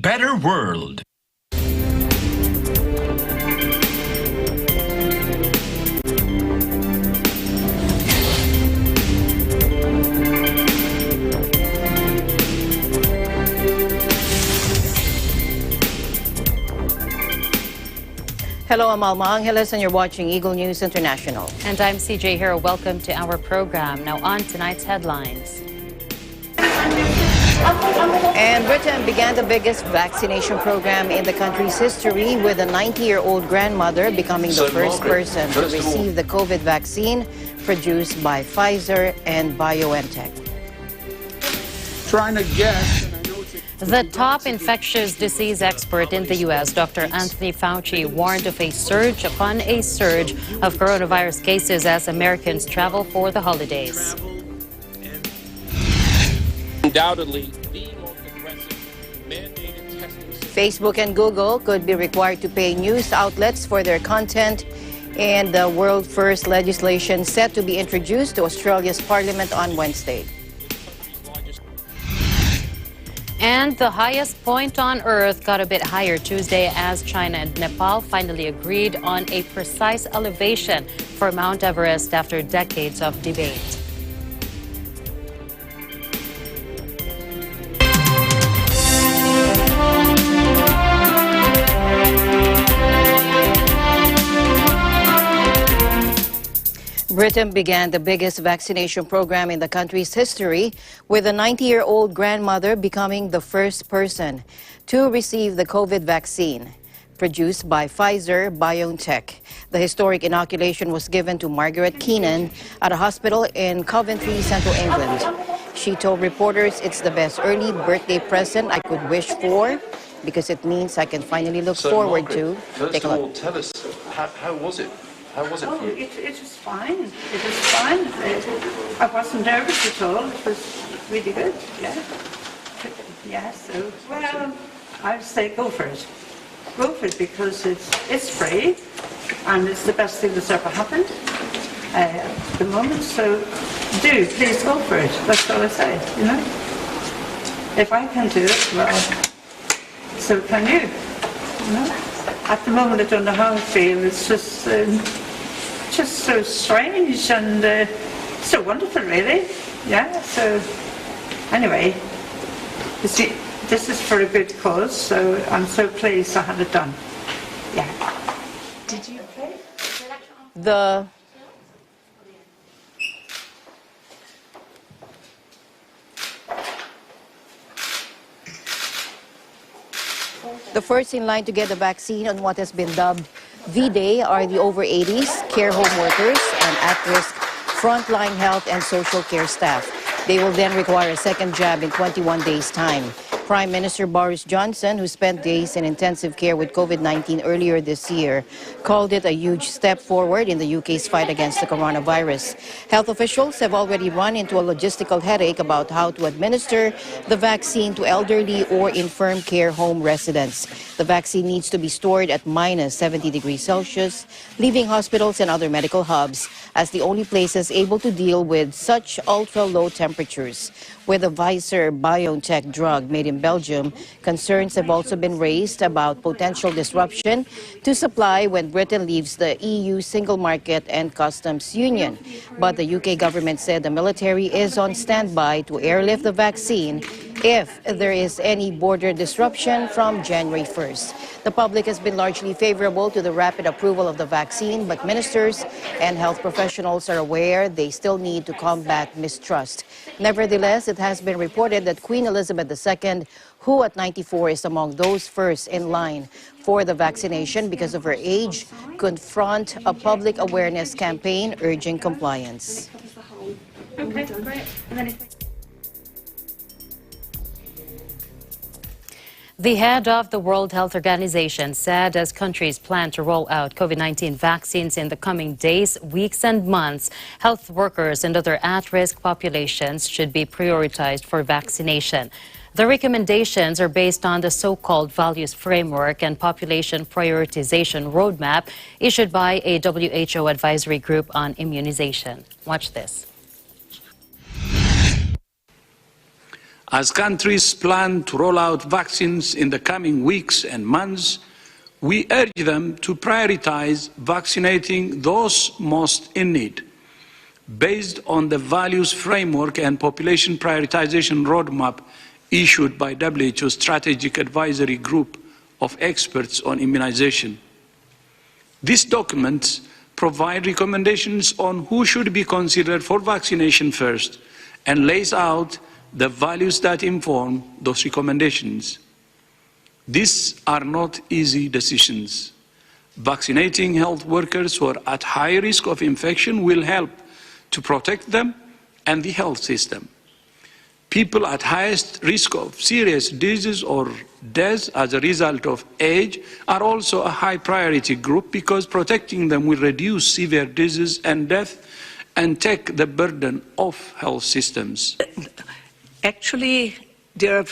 better world. Hello, I'm Alma Angeles, and you're watching Eagle News International. And I'm CJ Hero. Welcome to our program. Now on tonight's headlines. And Britain began the biggest vaccination program in the country's history, with a 90-year-old grandmother becoming the first person to receive the COVID vaccine produced by Pfizer and BioNTech. Trying to guess. The top infectious disease expert in the U.S., Dr. Anthony Fauci, warned of a surge upon a surge of coronavirus cases as Americans travel for the holidays. Undoubtedly, the most aggressive mandated testing system. Facebook and Google could be required to pay news outlets for their content, and the world-first legislation set to be introduced to Australia's Parliament on Wednesday. And the highest point on Earth got a bit higher Tuesday as China and Nepal finally agreed on a precise elevation for Mount Everest after decades of debate. Britain began the biggest vaccination program in the country's history, with a 90-year-old grandmother becoming the first person to receive the COVID vaccine produced by Pfizer BioNTech. The historic inoculation was given to Margaret Keenan at a hospital in Coventry, Central England. She told reporters, "It's the best early birthday present I could wish for, because it means I can finally look forward Margaret, to." First of all, tell us, how was it? How was it for you? It was fine. It was fine. I wasn't nervous at all. It was really good. Yeah. Yeah. So, well, I'd say go for it. Go for it, because it's free, and it's the best thing that's ever happened at the moment. So, please go for it. That's all I say. You know, if I can do it, well, so can you. You know. At the moment, I don't know how I feel. It's just so strange and so wonderful, really. Yeah. So anyway, this is for a good cause. So I'm so pleased I had it done. Yeah. Did you play? The first in line to get the vaccine on what has been dubbed V-Day are the over 80s, care home workers, and at-risk frontline health and social care staff. They will then require a second jab in 21 days' time. Prime Minister Boris Johnson, who spent days in intensive care with COVID-19 earlier this year, called it a huge step forward in the UK's fight against the coronavirus. Health officials have already run into a logistical headache about how to administer the vaccine to elderly or infirm care home residents. The vaccine needs to be stored at -70°C, leaving hospitals and other medical hubs as the only places able to deal with such ultra-low temperatures. With the Pfizer BioNTech drug made in Belgium, concerns have also been raised about potential disruption to supply when Britain leaves the EU single market and customs union. But the UK government said the military is on standby to airlift the vaccine if there is any border disruption from January 1st. The public has been largely favorable to the rapid approval of the vaccine, but ministers and health professionals are aware they still need to combat mistrust. Nevertheless, it has been reported that Queen Elizabeth II, who at 94 is among those first in line for the vaccination because of her age, could front a public awareness campaign urging compliance. Okay, great. The head of the World Health Organization said as countries plan to roll out COVID-19 vaccines in the coming days, weeks and months, health workers and other at-risk populations should be prioritized for vaccination. The recommendations are based on the so-called values framework and population prioritization roadmap issued by a WHO advisory group on immunization. Watch this. As countries plan to roll out vaccines in the coming weeks and months, we urge them to prioritize vaccinating those most in need, based on the values framework and population prioritization roadmap issued by WHO's Strategic Advisory Group of Experts on Immunization. These documents provide recommendations on who should be considered for vaccination first and lays out the values that inform those recommendations. These are not easy decisions. Vaccinating health workers who are at high risk of infection will help to protect them and the health system. People at highest risk of serious disease or death as a result of age are also a high priority group because protecting them will reduce severe disease and death and take the burden off health systems. Actually, there are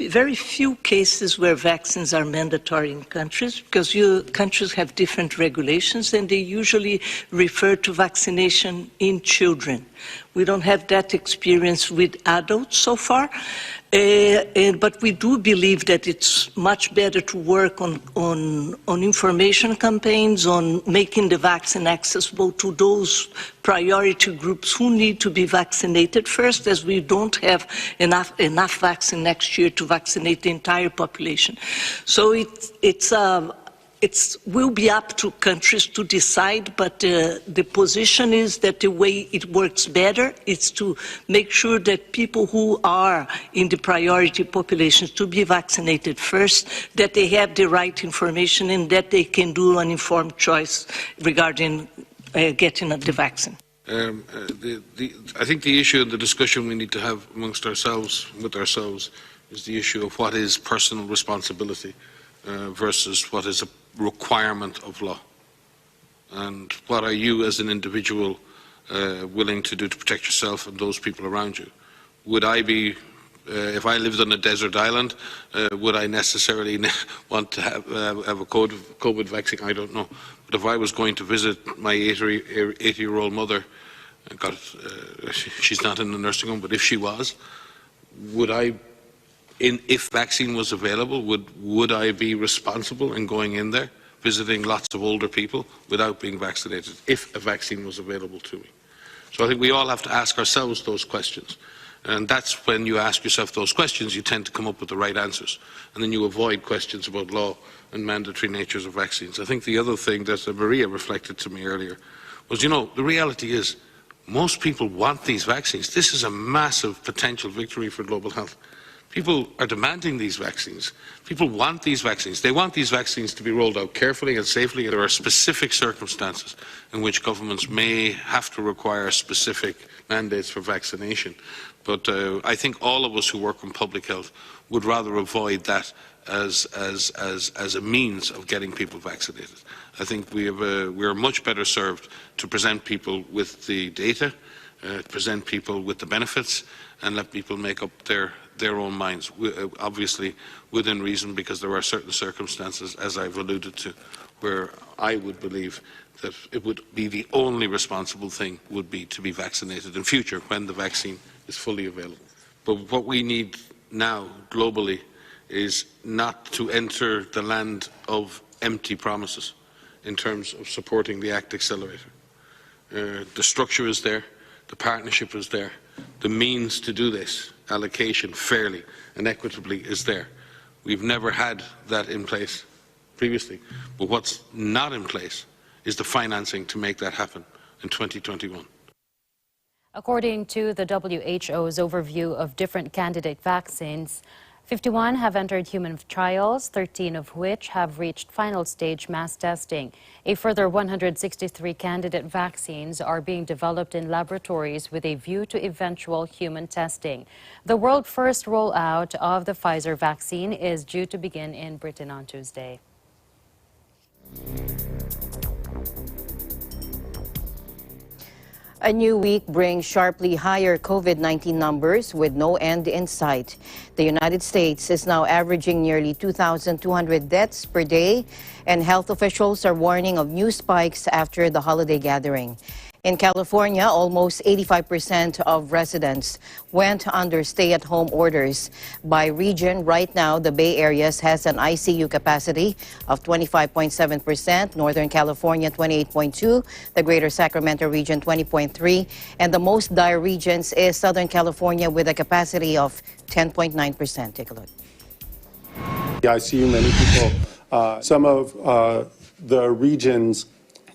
very few cases where vaccines are mandatory in countries because countries have different regulations and they usually refer to vaccination in children. We don't have that experience with adults so far, but we do believe that it's much better to work on information campaigns, on making the vaccine accessible to those priority groups who need to be vaccinated first, as we don't have enough vaccine next year to vaccinate the entire population. So it will be up to countries to decide, but the position is that the way it works better is to make sure that people who are in the priority populations to be vaccinated first, that they have the right information and that they can do an informed choice regarding getting the vaccine. I think the issue and the discussion we need to have amongst ourselves, with ourselves, is the issue of what is personal responsibility versus what is a requirement of law. And what are you as an individual willing to do to protect yourself and those people around you? Would I be, if I lived on a desert island, would I necessarily want to have a COVID vaccine? I don't know. But if I was going to visit my 80-year-old mother, she's not in the nursing home, but if she was, would I, if vaccine was available, would I be responsible in going in there, visiting lots of older people without being vaccinated, if a vaccine was available to me? So I think we all have to ask ourselves those questions. And that's when you ask yourself those questions, you tend to come up with the right answers. And then you avoid questions about law and mandatory natures of vaccines. I think the other thing that Maria reflected to me earlier was, you know, the reality is most people want these vaccines. This is a massive potential victory for global health. People are demanding these vaccines. People want these vaccines. They want these vaccines to be rolled out carefully and safely. There are specific circumstances in which governments may have to require specific mandates for vaccination. But I think all of us who work in public health would rather avoid that as a means of getting people vaccinated. I think we are much better served to present people with the data, present people with the benefits, and let people make up their own minds, obviously within reason, because there are certain circumstances, as I've alluded to, where I would believe that it would be the only responsible thing would be to be vaccinated in future when the vaccine is fully available. But what we need now globally is not to enter the land of empty promises in terms of supporting the ACT Accelerator. The structure is there, the partnership is there, the means to do this, allocation fairly and equitably, is there. We've never had that in place previously, but what's not in place is the financing to make that happen in 2021. According to the WHO's overview of different candidate vaccines, 51 have entered human trials, 13 of which have reached final stage mass testing. A further 163 candidate vaccines are being developed in laboratories with a view to eventual human testing. The world first rollout of the Pfizer vaccine is due to begin in Britain on Tuesday. A new week brings sharply higher COVID-19 numbers with no end in sight. The United States is now averaging nearly 2,200 deaths per day, and health officials are warning of new spikes after the holiday gathering. In California, almost 85% of residents went under stay-at-home orders. By region, right now, the Bay Area has an ICU capacity of 25.7%, Northern California 28.2%, the Greater Sacramento region 20.3%, and the most dire regions is Southern California with a capacity of 10.9%. Take a look. The ICU, many people, some of the regions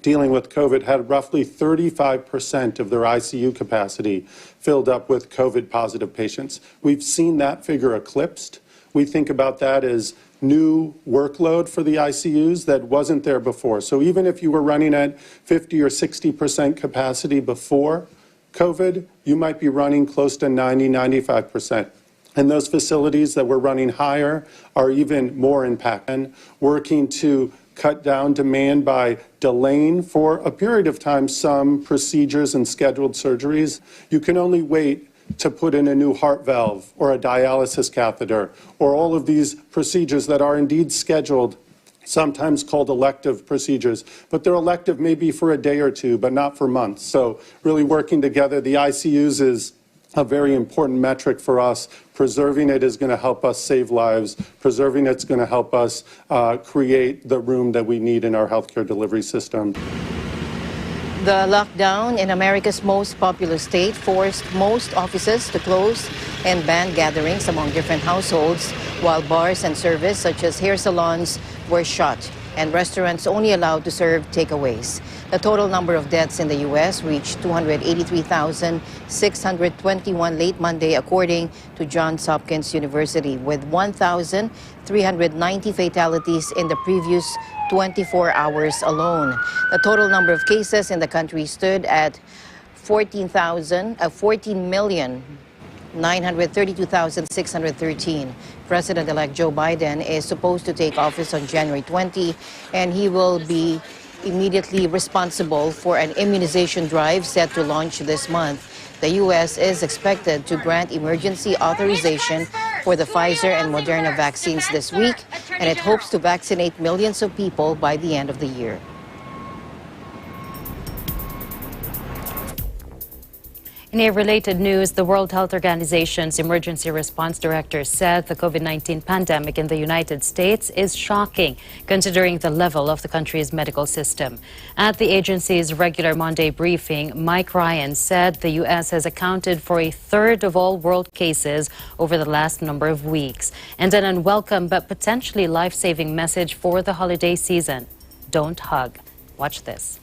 dealing with COVID had roughly 35% of their ICU capacity filled up with COVID-positive patients. We've seen that figure eclipsed. We think about that as new workload for the ICUs that wasn't there before. So even if you were running at 50 or 60% capacity before COVID, you might be running close to 90, 95%. And those facilities that were running higher are even more impacted, working to cut down demand by delaying for a period of time some procedures and scheduled surgeries. You can only wait to put in a new heart valve or a dialysis catheter or all of these procedures that are indeed scheduled, sometimes called elective procedures. But they're elective maybe for a day or two, but not for months. So really working together, the ICUs is a very important metric for us. Preserving it is going to help us save lives. Preserving it's going to help us create the room that we need in our healthcare delivery system. The lockdown in America's most populous state forced most offices to close and ban gatherings among different households, while bars and service such as hair salons were shut and restaurants only allowed to serve takeaways. The total number of deaths in the U.S. reached 283,621 late Monday, according to Johns Hopkins University, with 1,390 fatalities in the previous 24 hours alone. The total number of cases in the country stood at 14,932,613. President-elect Joe Biden is supposed to take office on January 20, and he will be immediately responsible for an immunization drive set to launch this month. The U.S. is expected to grant emergency authorization for the Pfizer and Moderna vaccines this week, and it hopes to vaccinate millions of people by the end of the year. In a related news, the World Health Organization's Emergency Response Director said the COVID-19 pandemic in the United States is shocking, considering the level of the country's medical system. At the agency's regular Monday briefing, Mike Ryan said the U.S. has accounted for a third of all world cases over the last number of weeks. And an unwelcome but potentially life-saving message for the holiday season: don't hug. Watch this.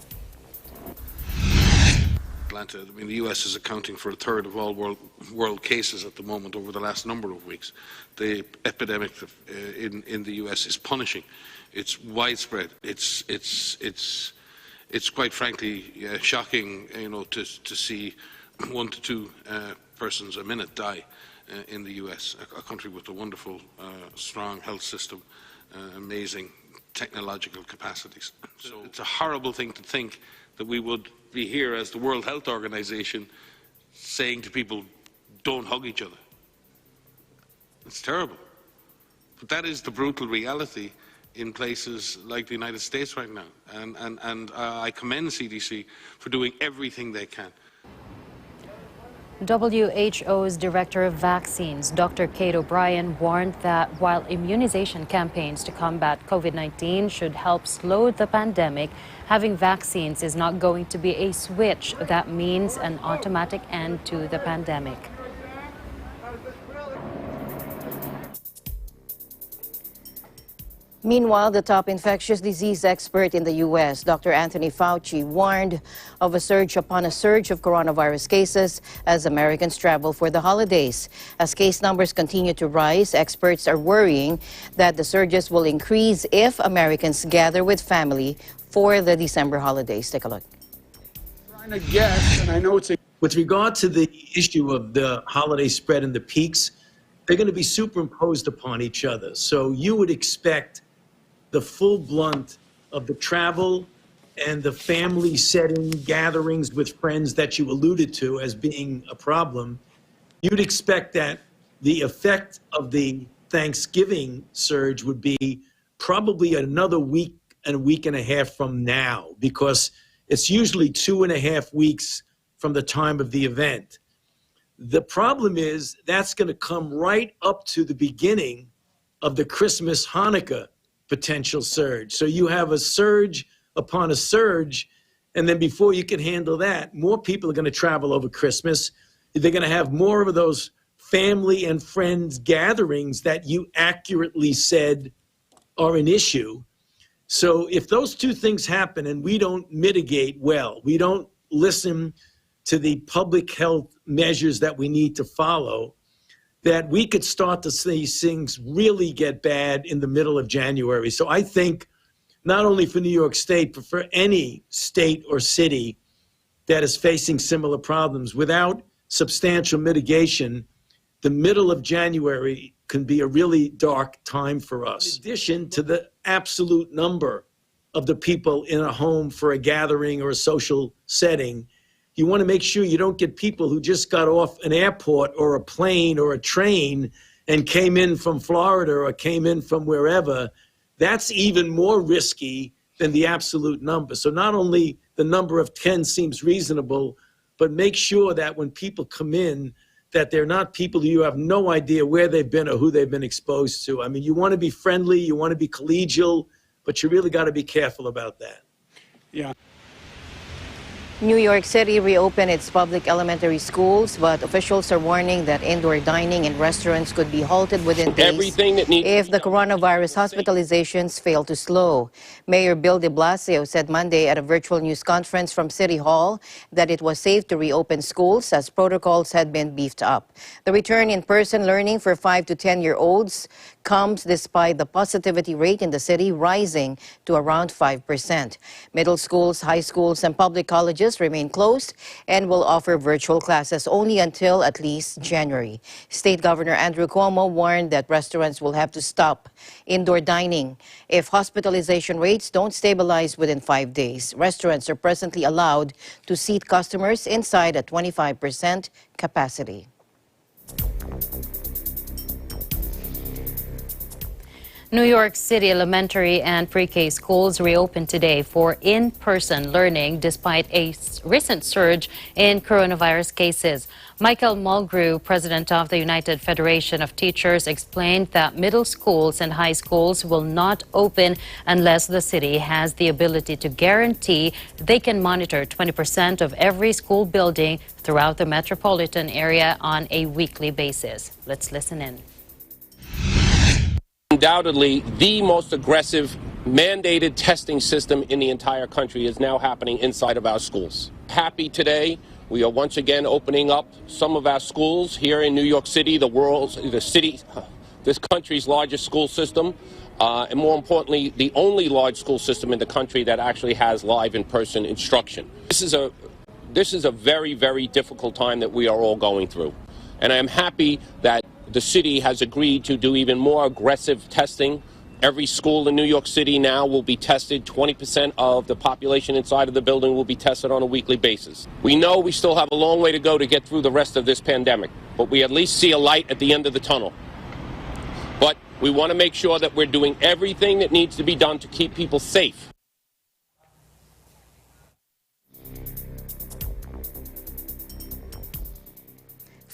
Atlanta. I mean, the U.S. is accounting for a third of all world cases at the moment over the last number of weeks. The epidemic in the U.S. is punishing. It's widespread. It's quite frankly shocking, to see 1 to 2 persons a minute die in the U.S., a country with a wonderful, strong health system, amazing technological capacities. So it's a horrible thing to think that we would be here as the World Health Organization saying to people, don't hug each other. It's terrible. But that is the brutal reality in places like the United States right now. And I commend CDC for doing everything they can. WHO's Director of Vaccines, Dr. Kate O'Brien, warned that while immunization campaigns to combat COVID-19 should help slow the pandemic, having vaccines is not going to be a switch that means an automatic end to the pandemic. Meanwhile, the top infectious disease expert in the U.S., Dr. Anthony Fauci, warned of a surge upon a surge of coronavirus cases as Americans travel for the holidays. As case numbers continue to rise, experts are worrying that the surges will increase if Americans gather with family for the December holidays. Take a look. Trying to guess, and I know it's with regard to the issue of the holiday spread and the peaks, they're going to be superimposed upon each other. So you would expect the full blunt of the travel and the family setting gatherings with friends that you alluded to as being a problem. You'd expect that the effect of the Thanksgiving surge would be probably another week and a half from now, because It's usually 2.5 weeks from the time of the event. The problem is that's going to come right up to the beginning of the Christmas Hanukkah potential surge. So you have a surge upon a surge, and then before you can handle that, more people are going to travel over Christmas. They're going to have more of those family and friends gatherings that you accurately said are an issue. So if those two things happen and we don't mitigate well, we don't listen to the public health measures that we need to follow, that we could start to see things really get bad in the middle of January. So I think not only for New York State, but for any state or city that is facing similar problems, without substantial mitigation, the middle of January can be a really dark time for us. In addition to the absolute number of the people in a home for a gathering or a social setting, you want to make sure you don't get people who just got off an airport or a plane or a train and came in from Florida or came in from wherever. That's even more risky than the absolute number. So not only the number of 10 seems reasonable, but make sure that when people come in, that they're not people who you have no idea where they've been or who they've been exposed to. I mean, you want to be friendly, you want to be collegial, but you really got to be careful about that. Yeah. New York City reopened its public elementary schools, but officials are warning that indoor dining in restaurants could be halted within days if the coronavirus hospitalizations fail to slow. Mayor Bill de Blasio said Monday at a virtual news conference from City Hall that it was safe to reopen schools as protocols had been beefed up. The return in-person learning for 5 to 10-year-olds comes despite the positivity rate in the city rising to around 5%. Middle schools, high schools, and public colleges remain closed and will offer virtual classes only until at least January. State Governor Andrew Cuomo warned that restaurants will have to stop indoor dining if hospitalization rates don't stabilize within 5 days. Restaurants are presently allowed to seat customers inside at 25% capacity. New York City elementary and pre-K schools reopened today for in-person learning despite a recent surge in coronavirus cases. Michael Mulgrew, president of the United Federation of Teachers, explained that middle schools and high schools will not open unless the city has the ability to guarantee they can monitor 20% of every school building throughout the metropolitan area on a weekly basis. Let's listen in. Undoubtedly, the most aggressive mandated testing system in the entire country is now happening inside of our schools. Happy today, we are once again opening up some of our schools here in New York City, this country's largest school system, and more importantly, the only large school system in the country that actually has live in-person instruction. This is a very, very difficult time that we are all going through, and I am happy that the city has agreed to do even more aggressive testing. Every school in New York City now will be tested. 20% of the population inside of the building will be tested on a weekly basis. We know we still have a long way to go to get through the rest of this pandemic, but we at least see a light at the end of the tunnel. But we want to make sure that we're doing everything that needs to be done to keep people safe.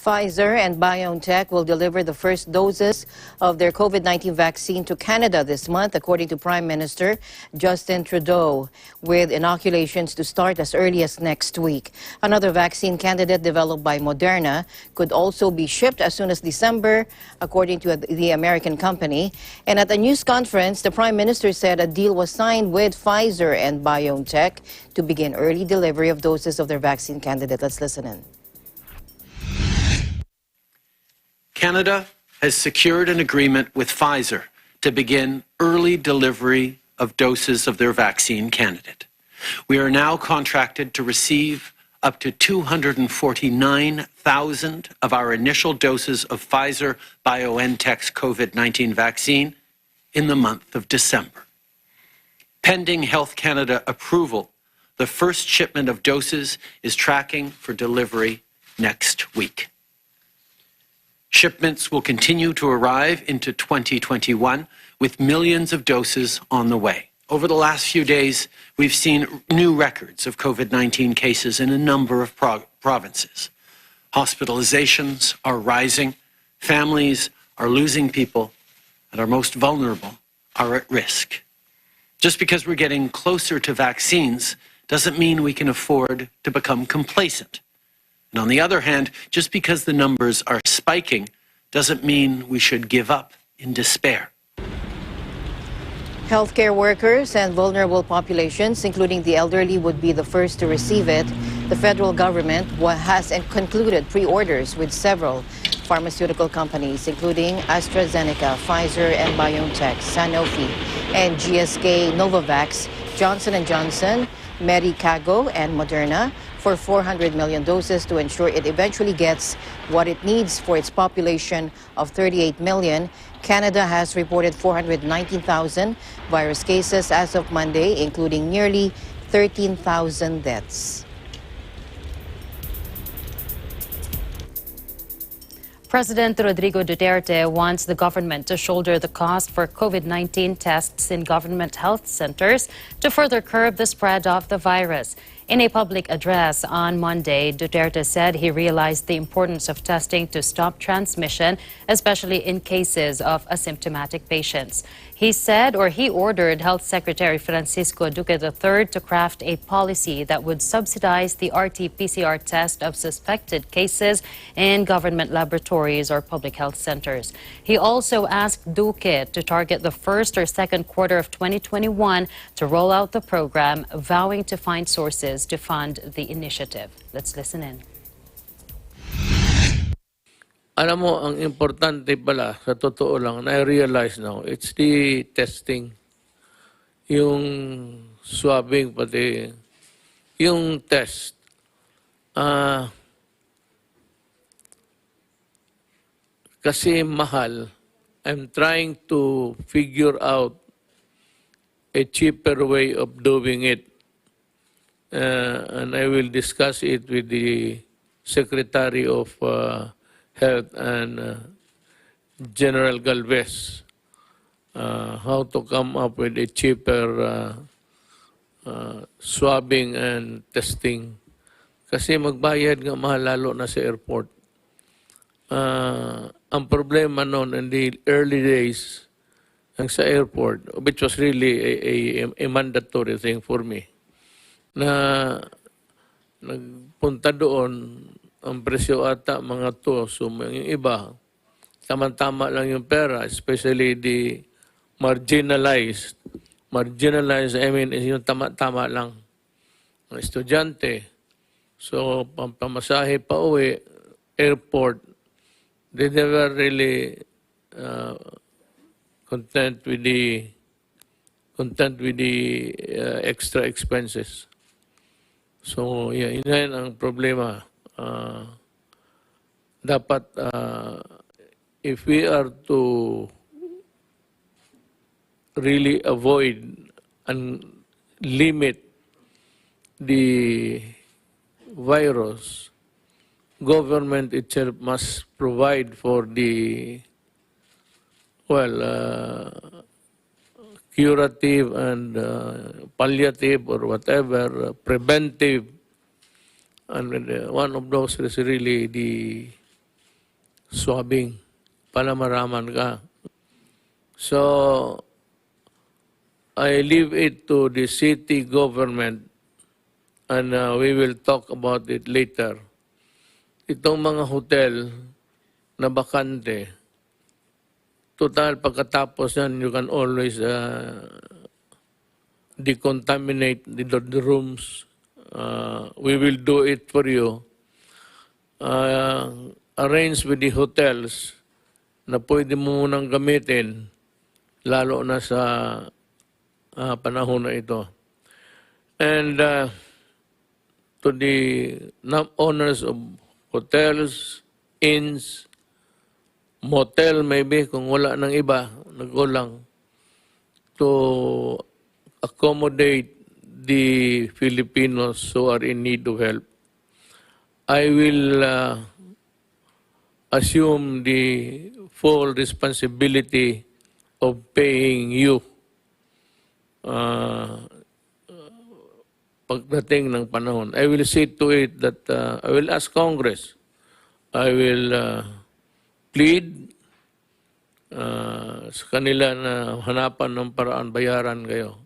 Pfizer and BioNTech will deliver the first doses of their COVID-19 vaccine to Canada this month, according to Prime Minister Justin Trudeau, with inoculations to start as early as next week. Another vaccine candidate developed by Moderna could also be shipped as soon as December, according to the American company. And at a news conference, the Prime Minister said a deal was signed with Pfizer and BioNTech to begin early delivery of doses of their vaccine candidate. Let's listen in. Canada has secured an agreement with Pfizer to begin early delivery of doses of their vaccine candidate. We are now contracted to receive up to 249,000 of our initial doses of Pfizer-BioNTech's COVID-19 vaccine in the month of December. Pending Health Canada approval, the first shipment of doses is tracking for delivery next week. Shipments will continue to arrive into 2021 with millions of doses on the way. Over the last few days, we've seen new records of COVID-19 cases in a number of provinces. Hospitalizations are rising, families are losing people, and our most vulnerable are at risk. Just because we're getting closer to vaccines doesn't mean we can afford to become complacent. And on the other hand, just because the numbers are spiking doesn't mean we should give up in despair. Healthcare workers and vulnerable populations, including the elderly, would be the first to receive it. The federal government has concluded pre-orders with several pharmaceutical companies, including AstraZeneca, Pfizer and BioNTech, Sanofi, and GSK, Novavax, Johnson & Johnson, Medicago, and Moderna for 400 million doses to ensure it eventually gets what it needs for its population of 38 million. Canada has reported 419,000 virus cases as of Monday, including nearly 13,000 deaths. President Rodrigo Duterte wants the government to shoulder the cost for COVID-19 tests in government health centers to further curb the spread of the virus. In a public address on Monday, Duterte said he realized the importance of testing to stop transmission, especially in cases of asymptomatic patients. He ordered Health Secretary Francisco Duque III to craft a policy that would subsidize the RT-PCR test of suspected cases in government laboratories or public health centers. He also asked Duque to target the first or second quarter of 2021 to roll out the program, vowing to find sources to fund the initiative. Let's listen in. Alam mo, ang importante pala, sa totoo lang, na-realize now, it's the testing. Yung swabbing, pati yung test. Kasi mahal, I'm trying to figure out a cheaper way of doing it. And I will discuss it with the Secretary of Health and General Galvez, how to come up with a cheaper swabbing and testing. Kasi magbayad nga mahal lalo na sa airport. Ang problema noon in the early days ang sa airport, which was really a mandatory thing for me, na nagpunta doon, ang presyo ata mga to, so yung iba, tama-tama lang yung pera, especially the marginalized. Marginalized, I mean, is yung tama-tama lang. Ang estudyante, so pamasahe pa uwi, airport, they never really content with the extra expenses. So, yeah, yun ang problema. Dapat, if we are to really avoid and limit the virus, government itself must provide for the, curative and palliative or whatever, preventive. And one of those is really the swabbing, para maraman ka. So, I leave it to the city government and we will talk about it later. Itong mga hotel na bakante, total pagkatapos yan, you can always decontaminate the rooms. We will do it for you. Arrange with the hotels na pwede mo munang gamitin, lalo na sa panahon na ito. And to the owners of hotels, inns, motel maybe, kung wala nang iba, nagkulang, to accommodate the Filipinos who are in need of help. I will assume the full responsibility of paying you uh, pagdating ng panahon. I will see to it that I will ask Congress. I will plead sa kanila na hanapan ng paraan, bayaran kayo.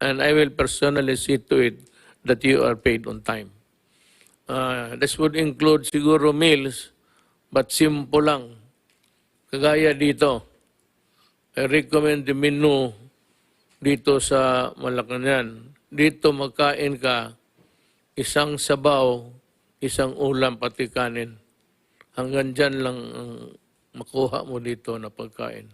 And I will personally see to it that you are paid on time. This would include siguro meals, but simple lang. Kagaya dito, I recommend the menu dito sa Malacañang. Dito magkain ka, isang sabaw, isang ulam, pati kanin. Hanggang dyan lang ang makuha mo dito na pagkain.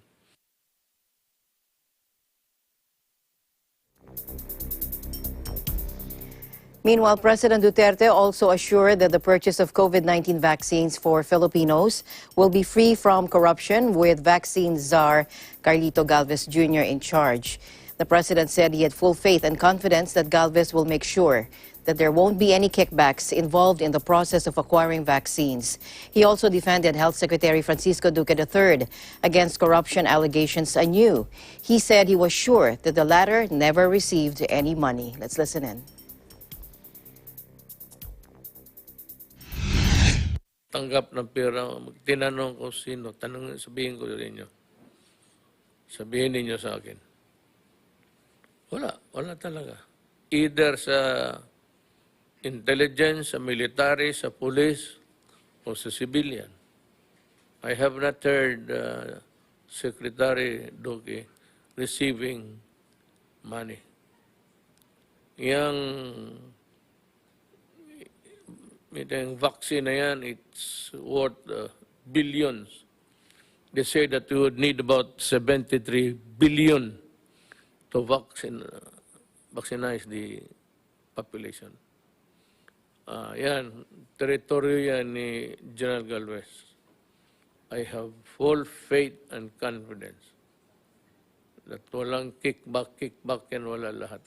Meanwhile, President Duterte also assured that the purchase of COVID-19 vaccines for Filipinos will be free from corruption, with vaccine czar Carlito Galvez Jr. in charge. The president said he had full faith and confidence that Galvez will make sure that there won't be any kickbacks involved in the process of acquiring vaccines. He also defended Health Secretary Francisco Duque III against corruption allegations anew. He said he was sure that the latter never received any money. Let's listen in. Tanggap ng pera, tinanong ko sino, sabihin ko rin nyo. Sabihin ninyo sa akin. Wala talaga. Either sa intelligence, sa military, sa police, o sa civilian. I have not heard Secretary Duque receiving money. Yung vaccine na yan, it's worth billions. They say that we would need about 73 billion to vaccinize the population. Yan, teritoryo yan ni General Galvez. I have full faith and confidence that walang kickback yan, wala lahat.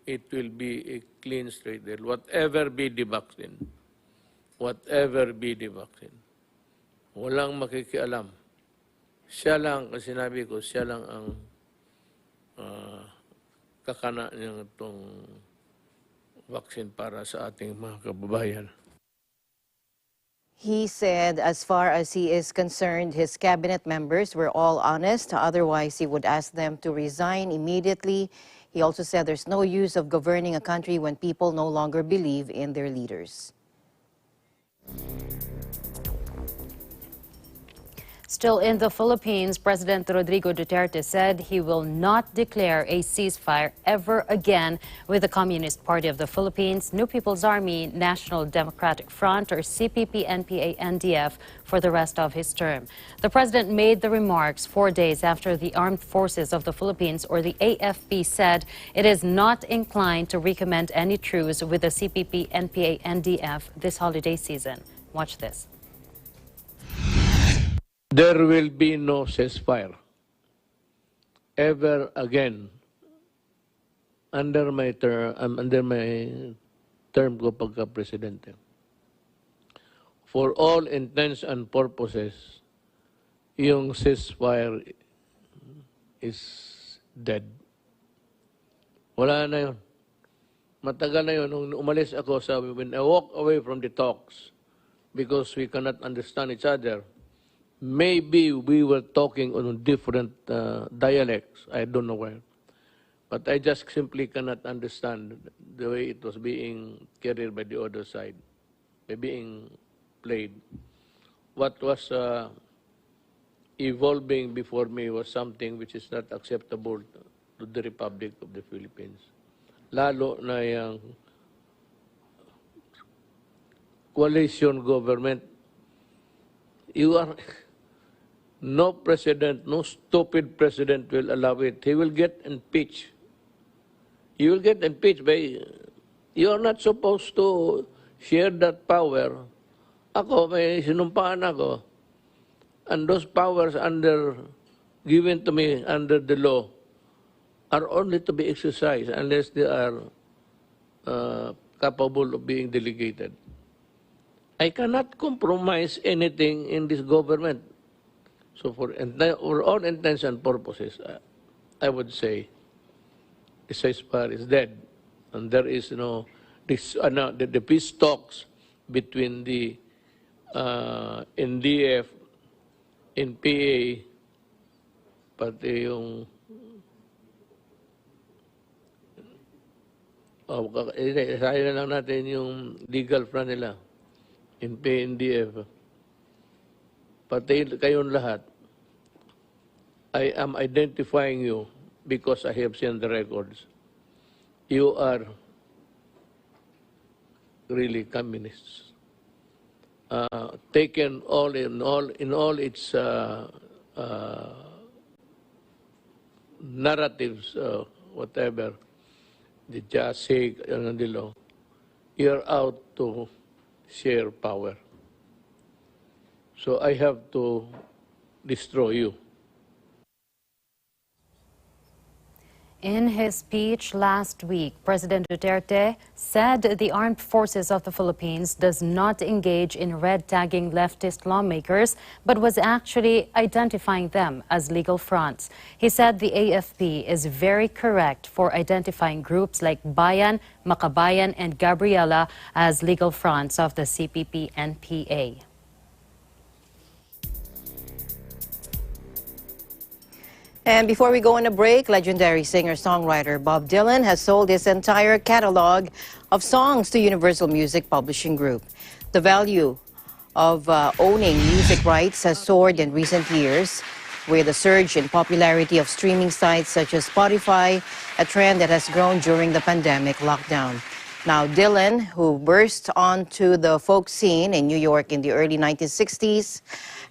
It will be a clean straight deal. Whatever be the vaccine. Walang makikialam. Siya lang, kasi sinabi ko, siya lang ang kakana niyang itong vaccine para sa ating mga kababayan. He said as far as he is concerned, his cabinet members were all honest. Otherwise, he would ask them to resign immediately. He also said there's no use of governing a country when people no longer believe in their leaders. Still in the Philippines, President Rodrigo Duterte said he will not declare a ceasefire ever again with the Communist Party of the Philippines, New People's Army, National Democratic Front, or CPP-NPA-NDF for the rest of his term. The president made the remarks 4 days after the Armed Forces of the Philippines, or the AFP, said it is not inclined to recommend any truce with the CPP-NPA-NDF this holiday season. Watch this. There will be no ceasefire ever again under my term ko pagka-presidente. For all intents and purposes, yung ceasefire is dead. Wala na yun. Matagal na yun. Nung umalis ako, when I walk away from the talks, because we cannot understand each other, maybe we were talking on different dialects. I don't know where. But I just simply cannot understand the way it was being carried by the other side, by being played. What was evolving before me was something which is not acceptable to the Republic of the Philippines. Lalo na yung coalition government. You are... No president, no stupid president will allow it. He will get impeached. You will get impeached by... You are not supposed to share that power. Ako, may sinumpaan ako. And those powers given to me under the law are only to be exercised unless they are capable of being delegated. I cannot compromise anything in this government. So for all intents and purposes, I would say the ceasefire is dead, and there is this the peace talks between the NDF, NPA, pati yung isahin lang natin yung legal front nila, NPA, NDF, pati kayong lahat. I am identifying you because I have seen the records. You are really communists. Taken all in all its narratives, whatever, the Jasig, you're out to share power. So I have to destroy you. In his speech last week, President Duterte said the armed forces of the Philippines does not engage in red-tagging leftist lawmakers, but was actually identifying them as legal fronts. He said the AFP is very correct for identifying groups like Bayan, Makabayan, and Gabriela as legal fronts of the CPP-NPA. And before we go on a break, legendary singer-songwriter Bob Dylan has sold his entire catalog of songs to Universal Music Publishing Group. The value of owning music rights has soared in recent years, with a surge in popularity of streaming sites such as Spotify, a trend that has grown during the pandemic lockdown. Now, Dylan, who burst onto the folk scene in New York in the early 1960s,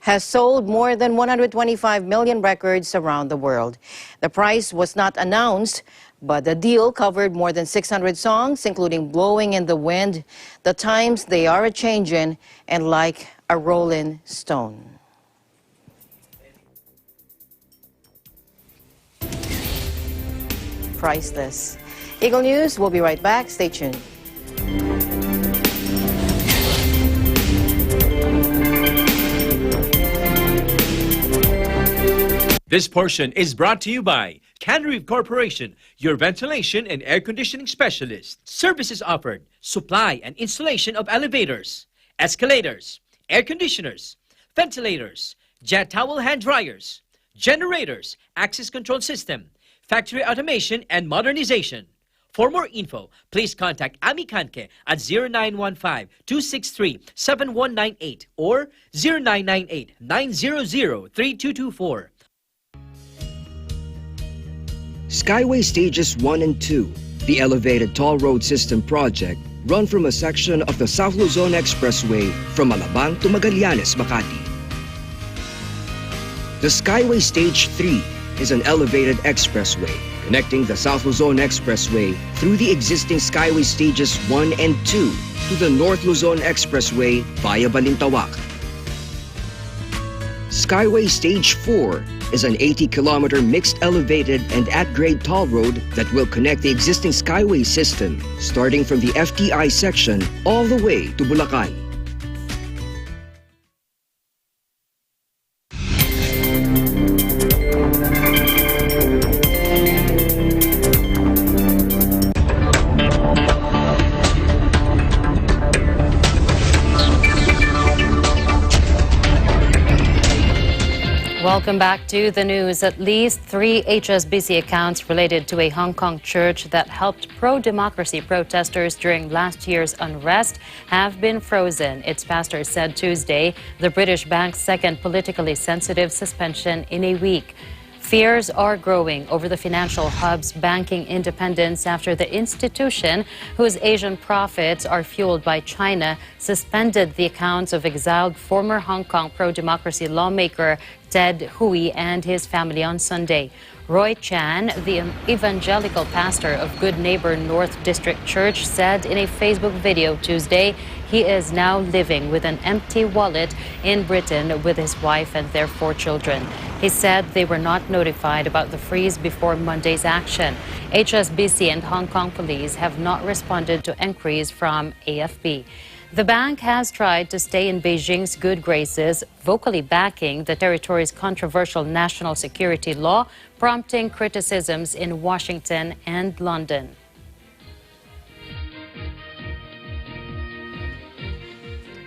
has sold more than 125 million records around the world. The price was not announced, but the deal covered more than 600 songs, including Blowing in the Wind, The Times They Are a-Changin', and Like a Rollin' Stone. Priceless. Eagle News, we'll be right back. Stay tuned. This portion is brought to you by Canreef Corporation, your ventilation and air conditioning specialist. Services offered: supply and installation of elevators, escalators, air conditioners, ventilators, jet towel hand dryers, generators, access control system, factory automation and modernization. For more info, please contact Ami Kanke at 0915-263-7198 or 0998-900-3224. Skyway Stages 1 and 2, the elevated toll road system project, run from a section of the South Luzon Expressway from Alabang to Magallanes, Makati. The Skyway Stage 3 is an elevated expressway connecting the South Luzon Expressway through the existing Skyway Stages 1 and 2 to the North Luzon Expressway via Balintawak. Skyway Stage 4 is an 80-kilometer mixed elevated and at-grade toll road that will connect the existing Skyway system, starting from the FTI section all the way to Bulacan. Welcome back to the news. At least 3 HSBC accounts related to a Hong Kong church that helped pro-democracy protesters during last year's unrest have been frozen, its pastor said Tuesday, the British bank's second politically sensitive suspension in a week. Fears are growing over the financial hub's banking independence after the institution, whose Asian profits are fueled by China, suspended the accounts of exiled former Hong Kong pro-democracy lawmaker Ted Hui and his family on Sunday. Roy Chan, the evangelical pastor of Good Neighbor North District Church, said in a Facebook video Tuesday he is now living with an empty wallet in Britain with his wife and their 4 children. He said they were not notified about the freeze before Monday's action. HSBC and Hong Kong police have not responded to inquiries from AFP. The bank has tried to stay in Beijing's good graces, vocally backing the territory's controversial national security law, prompting criticisms in Washington and London.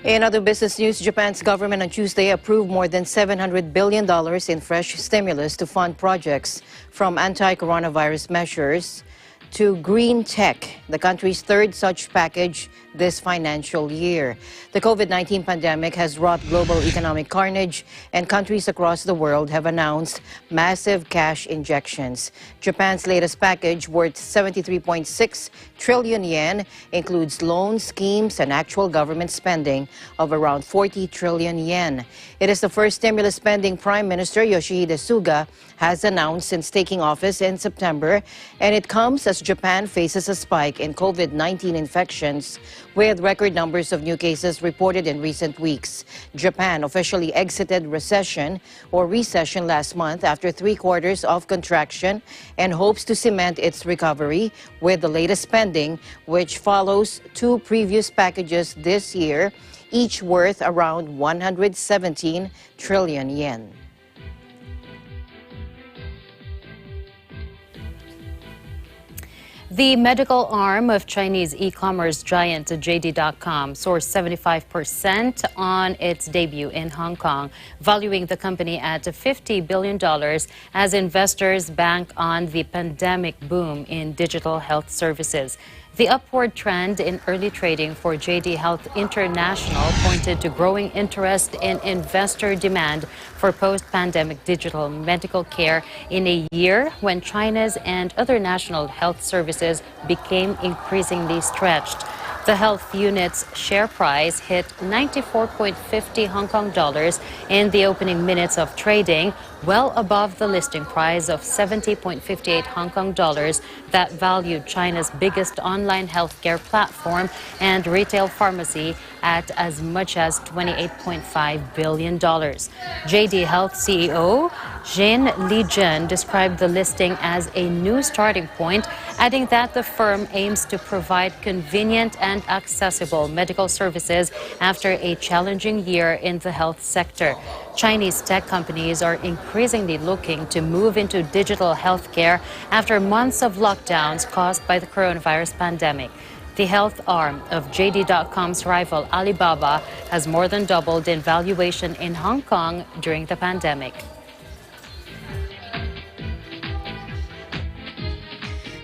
In other business news, Japan's government on Tuesday approved more than $700 billion in fresh stimulus to fund projects from anti-coronavirus measures to green tech, the country's third such package this financial year. The COVID-19 pandemic has wrought global economic carnage, and countries across the world have announced massive cash injections. Japan's latest package, worth 73.6 trillion yen, includes loans, schemes, and actual government spending of around 40 trillion yen. It is the first stimulus spending Prime Minister Yoshihide Suga has announced since taking office in September, and it comes as Japan faces a spike in COVID-19 infections, with record numbers of new cases reported in recent weeks. Japan officially exited recession last month after 3 quarters of contraction and hopes to cement its recovery with the latest spending, which follows 2 previous packages this year, each worth around 117 trillion yen. The medical arm of Chinese e-commerce giant JD.com soared 75% on its debut in Hong Kong, valuing the company at $50 billion as investors bank on the pandemic boom in digital health services. The upward trend in early trading for JD Health International pointed to growing interest in investor demand for post-pandemic digital medical care in a year when China's and other national health services became increasingly stretched. The health unit's share price hit 94.50 Hong Kong dollars in the opening minutes of trading, well above the listing price of 70.58 Hong Kong dollars that valued China's biggest online healthcare platform and retail pharmacy at as much as $28.5 billion. JD Health CEO Jin Lijun described the listing as a new starting point, adding that the firm aims to provide convenient and accessible medical services after a challenging year in the health sector. Chinese tech companies are increasingly looking to move into digital healthcare after months of lockdowns caused by the coronavirus pandemic. The health arm of JD.com's rival Alibaba has more than doubled in valuation in Hong Kong during the pandemic.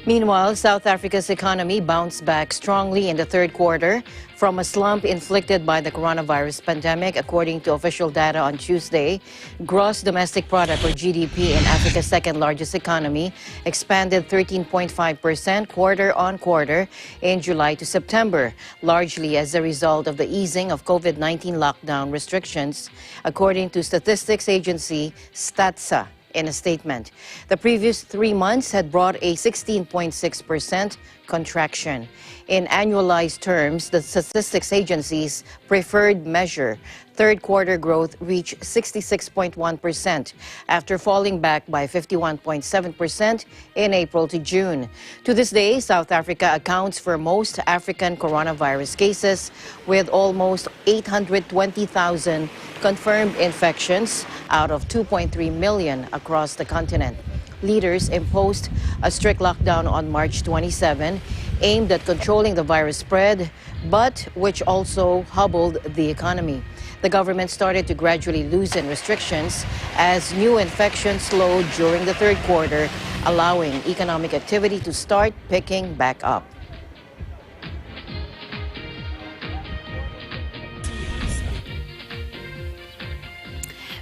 Meanwhile, South Africa's economy bounced back strongly in the third quarter from a slump inflicted by the coronavirus pandemic, according to official data on Tuesday. Gross domestic product, or GDP, in Africa's second largest economy expanded 13.5% quarter on quarter in July to September, largely as a result of the easing of COVID-19 lockdown restrictions, according to statistics agency Statsa. In a statement, the previous 3 months had brought a 16.6% contraction. In annualized terms, the statistics agency's preferred measure, third quarter growth reached 66.1% after falling back by 51.7% in April to June. To this day, South Africa accounts for most African coronavirus cases, with almost 820,000 confirmed infections out of 2.3 million across the continent. Leaders imposed a strict lockdown on March 27, aimed at controlling the virus spread, but which also hobbled the economy. The government started to gradually loosen restrictions as new infections slowed during the third quarter, allowing economic activity to start picking back up.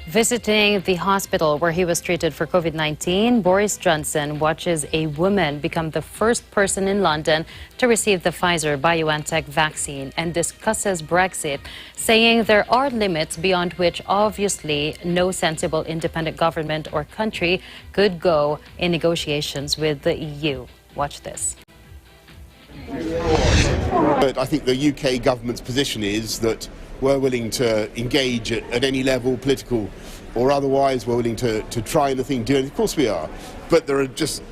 Visiting the hospital where he was treated for COVID-19, Boris Johnson watches a woman become the first person in London to receive the Pfizer-BioNTech vaccine and discusses Brexit, saying there are limits beyond which obviously no sensible independent government or country could go in negotiations with the EU. Watch this. But I think the UK government's position is that we're willing to engage at any level, political or otherwise. We're willing to try anything, do it. Of course we are. But there are just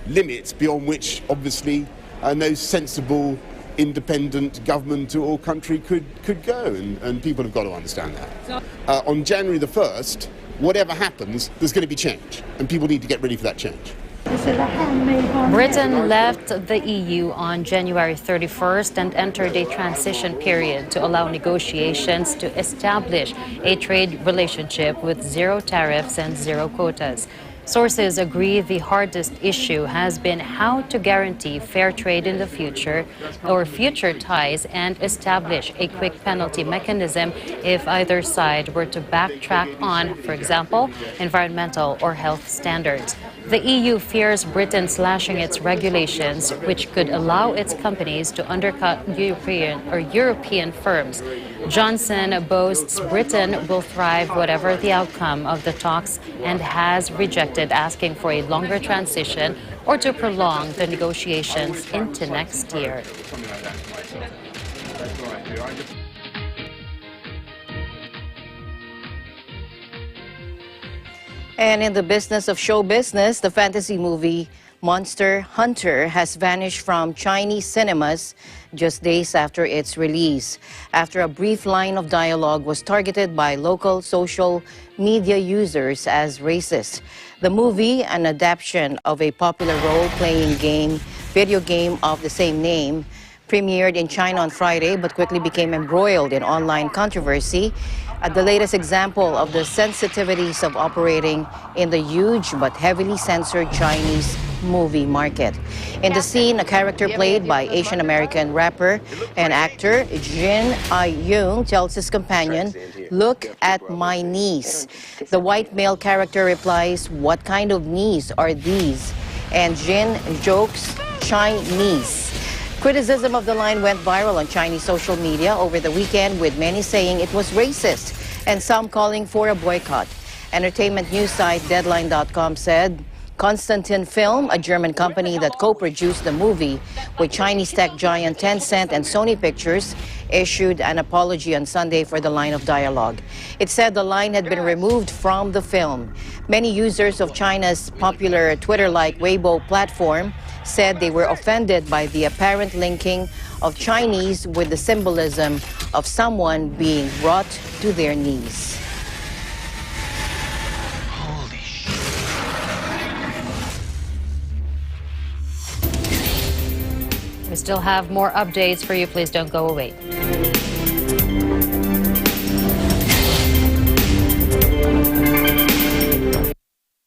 limits beyond which, obviously, no sensible independent government or country could go, and people have got to understand that. On January the 1st, whatever happens, there's going to be change, and people need to get ready for that change. Britain left the EU on January 31st and entered a transition period to allow negotiations to establish a trade relationship with zero tariffs and zero quotas. Sources agree the hardest issue has been how to guarantee fair trade in the future or future ties and establish a quick penalty mechanism if either side were to backtrack on, for example, environmental or health standards. The EU fears Britain slashing its regulations, which could allow its companies to undercut European firms. Johnson boasts Britain will thrive whatever the outcome of the talks and has rejected asking for a longer transition or to prolong the negotiations into next year. And in the business of show business, the fantasy movie Monster Hunter has vanished from Chinese cinemas just days after its release, after a brief line of dialogue was targeted by local social media users as racist. The movie, an adaptation of a popular role-playing video game of the same name, premiered in China on Friday but quickly became embroiled in online controversy. The latest example of the sensitivities of operating in the huge but heavily censored Chinese movie market. In the scene, a character played by Asian American rapper and actor Jin Young tells his companion, "Look at my knees." The white male character replies, "What kind of knees are these?" And Jin jokes, "Chinese." Criticism of the line went viral on Chinese social media over the weekend, with many saying it was racist and some calling for a boycott. Entertainment news site Deadline.com said Constantin Film, a German company that co-produced the movie with Chinese tech giant Tencent and Sony Pictures, issued an apology on Sunday for the line of dialogue. It said the line had been removed from the film. Many users of China's popular Twitter-like Weibo platform said they were offended by the apparent linking of Chinese with the symbolism of someone being brought to their knees. Holy shit. We still have more updates for you. Please don't go away.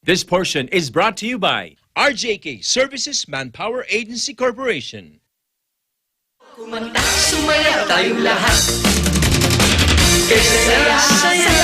This portion is brought to you by RJK Services Manpower Agency Corporation. Kumanta, sumayaw tayong lahat. Saya-saya.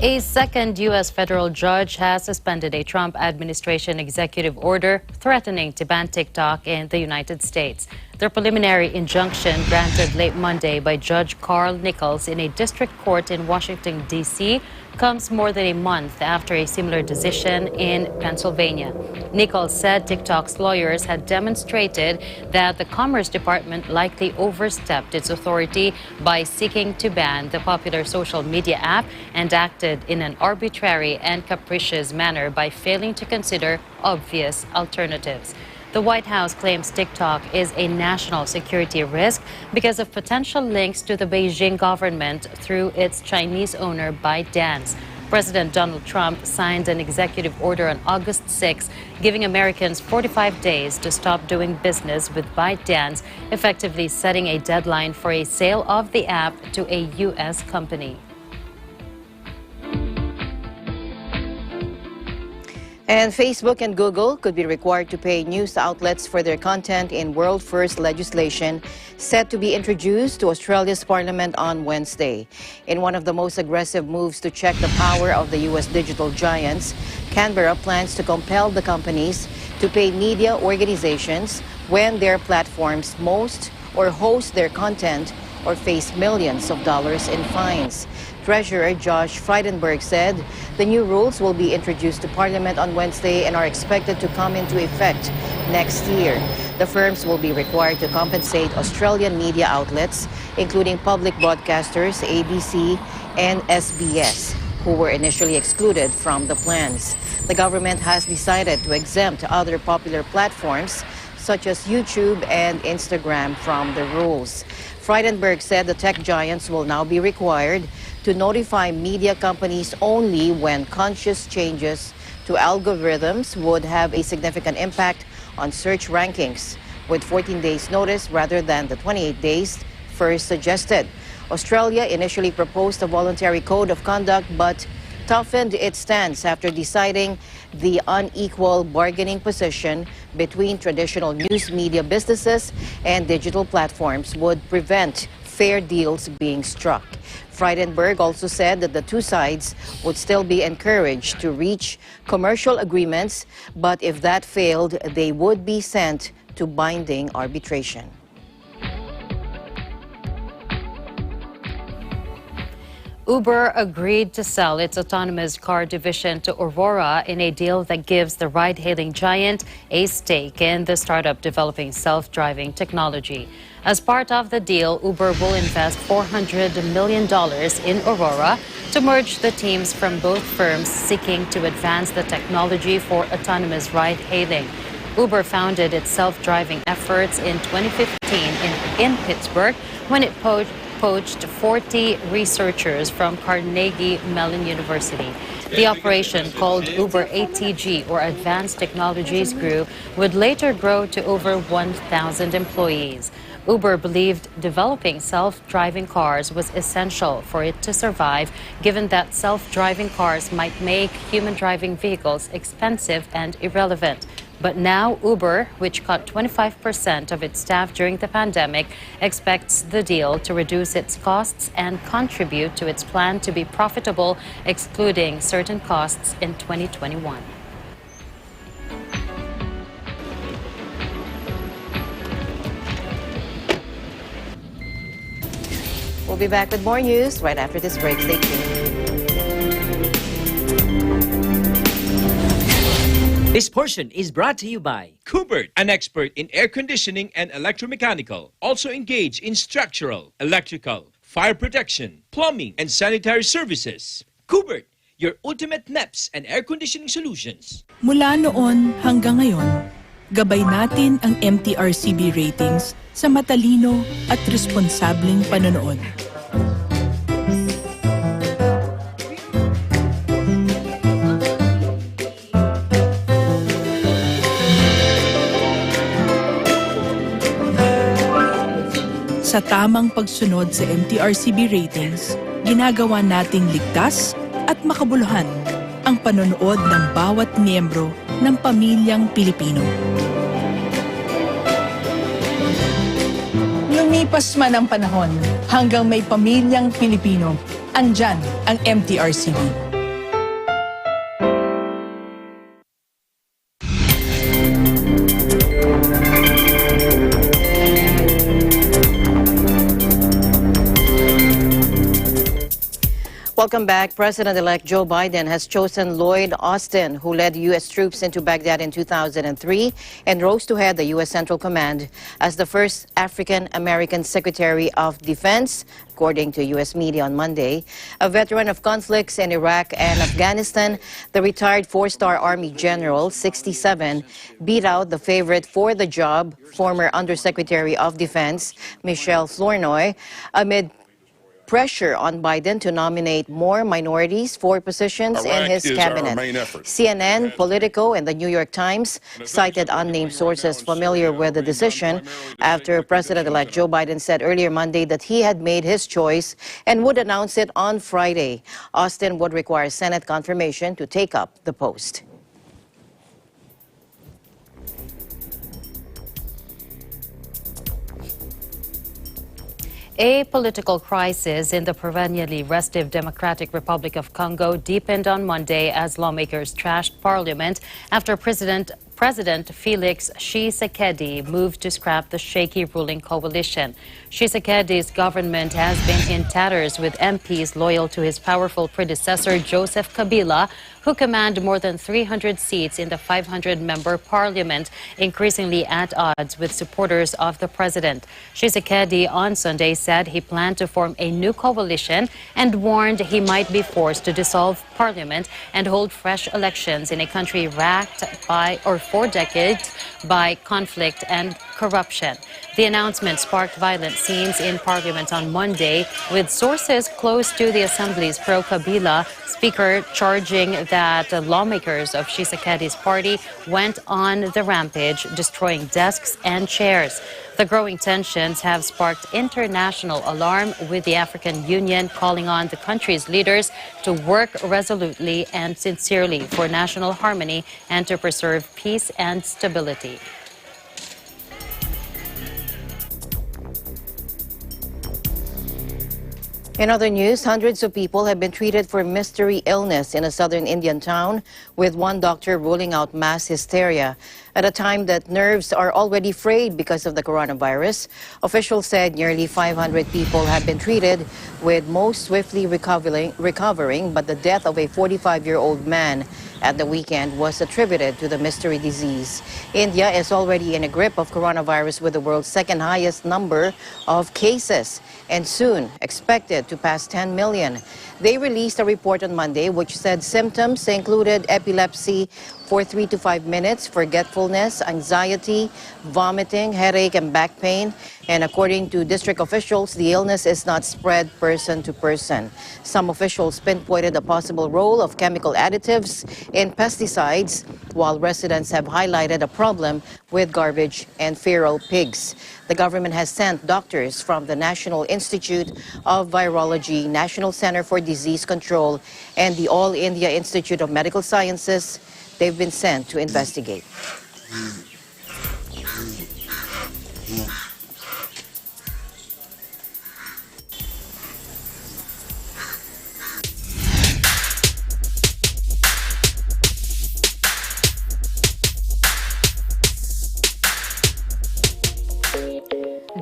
A second U.S. federal judge has suspended a Trump administration executive order threatening to ban TikTok in the United States. The preliminary injunction granted late Monday by Judge Carl Nichols in a district court in Washington, D.C., comes more than a month after a similar decision in Pennsylvania. Nichols said TikTok's lawyers had demonstrated that the Commerce Department likely overstepped its authority by seeking to ban the popular social media app and acted in an arbitrary and capricious manner by failing to consider obvious alternatives. The White House claims TikTok is a national security risk because of potential links to the Beijing government through its Chinese owner ByteDance. President Donald Trump signed an executive order on August 6, giving Americans 45 days to stop doing business with ByteDance, effectively setting a deadline for a sale of the app to a U.S. company. And Facebook and Google could be required to pay news outlets for their content in world-first legislation set to be introduced to Australia's parliament on Wednesday. In one of the most aggressive moves to check the power of the U.S. digital giants, Canberra plans to compel the companies to pay media organizations when their platforms host their content or face millions of dollars in fines. Treasurer Josh Frydenberg said the new rules will be introduced to Parliament on Wednesday and are expected to come into effect next year. The firms will be required to compensate Australian media outlets, including public broadcasters ABC and SBS, who were initially excluded from the plans. The government has decided to exempt other popular platforms such as YouTube and Instagram from the rules. Frydenberg said the tech giants will now be required to notify media companies only when conscious changes to algorithms would have a significant impact on search rankings, with 14 days notice rather than the 28 days first suggested. Australia initially proposed a voluntary code of conduct but toughened its stance after deciding the unequal bargaining position between traditional news media businesses and digital platforms would prevent fair deals being struck. Frydenberg also said that the two sides would still be encouraged to reach commercial agreements, but if that failed, they would be sent to binding arbitration. Uber agreed to sell its autonomous car division to Aurora in a deal that gives the ride-hailing giant a stake in the startup developing self-driving technology. As part of the deal, Uber will invest $400 million in Aurora to merge the teams from both firms seeking to advance the technology for autonomous ride-hailing. Uber founded its self-driving efforts in 2015 in Pittsburgh when it poached 40 researchers from Carnegie Mellon University. The operation, called Uber ATG, or Advanced Technologies Group, would later grow to over 1,000 employees. Uber believed developing self-driving cars was essential for it to survive, given that self-driving cars might make human driving vehicles expensive and irrelevant. But now Uber, which cut 25% of its staff during the pandemic, expects the deal to reduce its costs and contribute to its plan to be profitable, excluding certain costs in 2021. We'll be back with more news right after this break. Stay tuned. This portion is brought to you by Kubert, an expert in air conditioning and electromechanical, also engaged in structural, electrical, fire protection, plumbing, and sanitary services. Kubert, your ultimate MEPS and air conditioning solutions. Mula noon hanggang ngayon, gabay natin ang MTRCB ratings sa matalino at responsableng panonood. Sa tamang pagsunod sa MTRCB ratings, ginagawa nating ligtas at makabuluhan ang panonood ng bawat miyembro ng pamilyang Pilipino. Lumipas man ang panahon, hanggang may pamilyang Pilipino, andyan ang MTRCB. Welcome back. President-elect Joe Biden has chosen Lloyd Austin, who led U.S. troops into Baghdad in 2003 and rose to head the U.S. Central Command, as the first African-American Secretary of Defense, according to U.S. media on Monday. A veteran of conflicts in Iraq and Afghanistan, the retired four-star Army General, 67, beat out the favorite for the job, former Undersecretary of Defense Michelle Flournoy, amid pressure on Biden to nominate more minorities for positions in his cabinet. CNN, Politico, and the New York Times cited unnamed sources familiar with the decision after President-elect Joe Biden said earlier Monday that he had made his choice and would announce it on Friday. Austin would require Senate confirmation to take up the post. A political crisis in the perennially restive Democratic Republic of Congo deepened on Monday as lawmakers trashed parliament after President President Felix Tshisekedi moved to scrap the shaky ruling coalition. Tshisekedi's government has been in tatters with MPs loyal to his powerful predecessor Joseph Kabila, who command more than 300 seats in the 500-member parliament, increasingly at odds with supporters of the president. Tshisekedi on Sunday said he planned to form a new coalition and warned he might be forced to dissolve parliament and hold fresh elections in a country racked for decades by conflict and corruption. The announcement sparked violent scenes in Parliament on Monday, with sources close to the Assembly's pro-Kabila speaker charging that lawmakers of Tshisekedi's party went on the rampage, destroying desks and chairs. The growing tensions have sparked international alarm, with the African Union calling on the country's leaders to work resolutely and sincerely for national harmony and to preserve peace and stability. In other news, hundreds of people have been treated for mystery illness in a southern Indian town, with one doctor ruling out mass hysteria. At a time that nerves are already frayed because of the coronavirus, officials said nearly 500 people have been treated, with most swiftly recovering, but the death of a 45-year-old man at the weekend was attributed to the mystery disease. India is already in a grip of coronavirus, with the world's second highest number of cases, and soon expected to pass 10 million. They released a report on Monday which said symptoms included epilepsy for 3 to 5 minutes, forgetfulness, anxiety, vomiting, headache, and back pain. And according to district officials, the illness is not spread person to person. Some officials pinpointed a possible role of chemical additives in pesticides, while residents have highlighted a problem with garbage and feral pigs. The government has sent doctors from the National Institute of Virology, National Center for Disease Control, and the All India Institute of Medical Sciences. They've been sent to investigate.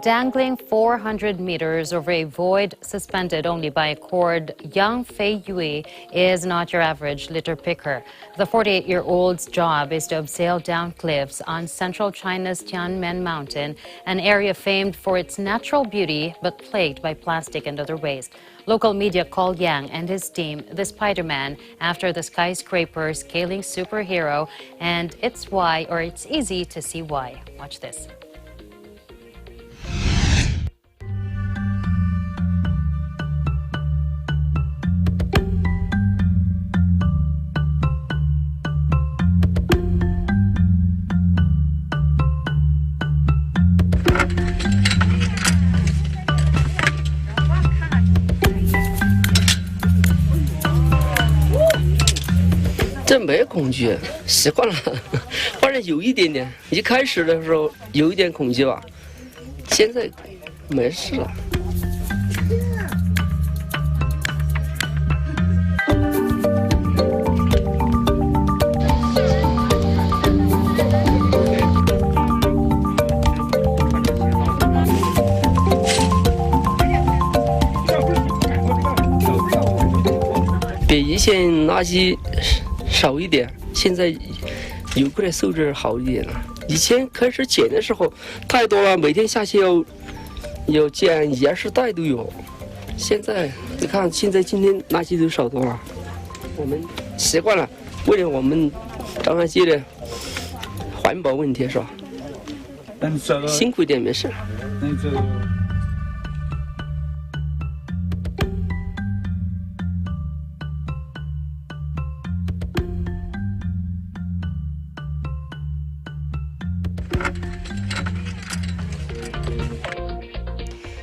Dangling 400 meters over a void suspended only by a cord, Yang Fei Yui is not your average litter picker. The 48-year-old's job is to abseil down cliffs on central China's Tianmen Mountain, an area famed for its natural beauty but plagued by plastic and other waste. Local media called Yang and his team the Spider-Man after the skyscraper scaling superhero, and it's easy to see why. Watch this.这没恐惧，习惯了，反正有一点点。一开始的时候有一点恐惧吧，现在没事了。比以前垃圾少一点，现在有个人素质好一点了。以前开始捡的时候太多了，每天下去要捡20袋都有。现在你看，现在今天垃圾都少多了，我们习惯了。为了我们张安街的环保问题是吧？辛苦一点没事。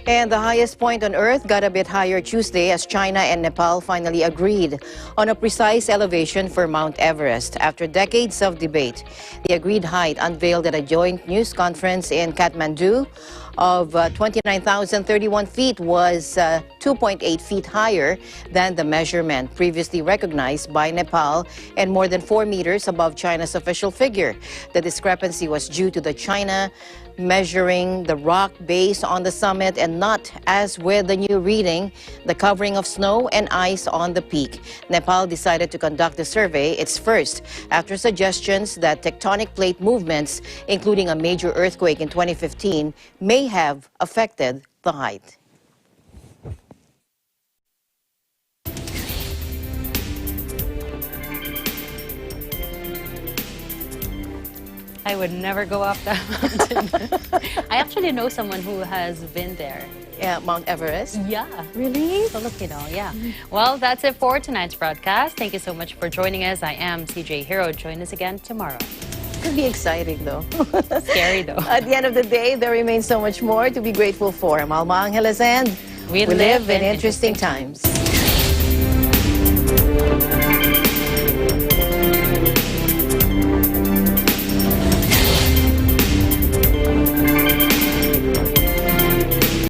And the highest point on Earth got a bit higher Tuesday as China and Nepal finally agreed on a precise elevation for Mount Everest after decades of debate. The agreed height unveiled at a joint news conference in Kathmandu of 29,031 feet was 2.8 feet higher than the measurement previously recognized by Nepal and more than 4 meters above China's official figure. The discrepancy was due to the China measuring the rock base on the summit and not, as with the new reading, the covering of snow and ice on the peak. Nepal decided to conduct the survey, its first, after suggestions that tectonic plate movements, including a major earthquake in 2015, may have affected the height. I would never go up that mountain. I actually know someone who has been there. Yeah, Mount Everest? Yeah. Really? Filipino, yeah. Well, that's it for tonight's broadcast. Thank you so much for joining us. I am CJ Hero. Join us again tomorrow. Could be exciting, though. Scary, though. At the end of the day, there remains so much more to be grateful for. I'm Alma Angeles, and we live in interesting times.